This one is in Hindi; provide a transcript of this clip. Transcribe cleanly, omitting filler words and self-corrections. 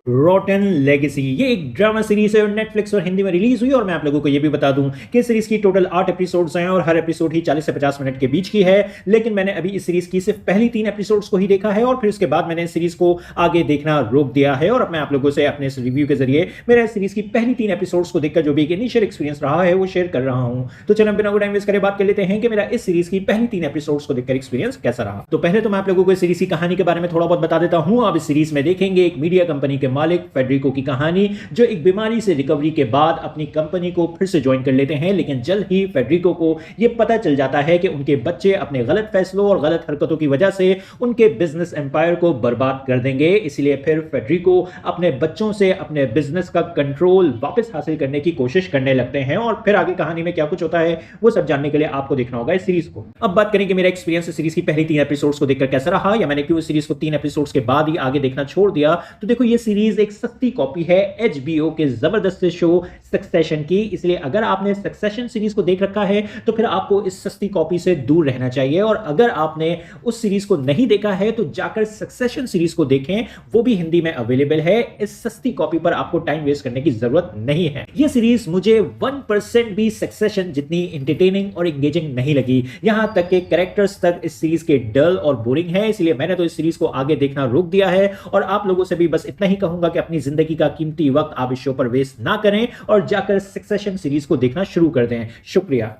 रॉटन लेगेसी ये एक ड्रामा सीरीज है और नेटफ्लिक्स और हिंदी में रिलीज हुई। और मैं आप लोगों को ये भी बता दूं कि इस सीरीज की टोटल 8 एपिसोड्स हैं और हर एपिसोड ही 40 से 50 मिनट के बीच की है। लेकिन मैंने अभी इस सीरीज की सिर्फ पहली 3 एपिसोड्स को ही देखा है और फिर उसके बाद मैंने इस सीरीज को आगे देखना रोक दिया है। और अब मैं आप लोगों से अपने इस रिव्यू के जरिए मेरा इस सीरीज की पहली 3 एपिसोड्स को देखकर जो भी एक इनिशियल एक्सपीरियंस रहा है वो शेयर कर रहा हूं। तो चलो बिना टाइम वेस्ट करे बात कर लेते हैं कि मेरा इस सीरीज की पहली 3 एपिसोड्स को देखकर एक्सपीरियंस कैसा रहा। तो पहले तो मैं आप लोगों को इस सीरीज की कहानी के बारे में थोड़ा बहुत बता देता हूं। आप इस सीरीज में देखेंगे एक मीडिया कंपनी के मालिक फेडरिको की कहानी, जो एक बीमारी से रिकवरी के बाद अपनी कंपनी को फिर से ज्वाइन कर लेते हैं। लेकिन जल्द ही फेडरिको को यह पता चल जाता है कि उनके बच्चे अपने गलत फैसलों और गलत हरकतों की वजह से उनके बिजनेस एम्पायर को बर्बाद कर देंगे। इसलिए फिर फेडरिको अपने बच्चों से अपने बिजनेस का कंट्रोल वापस हासिल करने की कोशिश करने लगते हैं। और फिर आगे कहानी में क्या कुछ होता है वो सब जानने के लिए आपको देखना होगा इस सीरीज को। अब बात करें कि मेरा एक्सपीरियंस इस सीरीज की पहली 3 एपिसोड्स को देखकर कैसा रहा, या मैंने क्यों इस सीरीज को 3 एपिसोड्स के बाद ही आगे देखना छोड़ दिया। तो देखो, ये सीरीज एक सस्ती कॉपी है HBO के जबरदस्त शो सक्सेशन की। इसलिए अगर आपने सक्सेशन सीरीज को देख रखा है तो फिर आपको इस सस्ती कॉपी से दूर रहना चाहिए। और अगर आपने उस सीरीज को नहीं देखा है तो जाकर सक्सेशन सीरीज को देखें, वो भी हिंदी में अवेलेबल है। इस सस्ती कॉपी पर आपको टाइम वेस्ट करने की जरूरत नहीं है। यह सीरीज मुझे 1% भी सक्सेशन जितनी एंटरटेनिंग और एंगेजिंग नहीं लगी। यहां तक के कैरेक्टर्स तक इस सीरीज के डल और बोरिंग है। इसलिए मैंने तो इस सीरीज को आगे देखना रोक दिया है। और आप लोगों से भी बस इतना ही कहूंगा कि अपनी जिंदगी का कीमती वक्त आप इस शो पर वेस्ट ना करें और जाकर सक्सेशन सीरीज को देखना शुरू कर दें। शुक्रिया।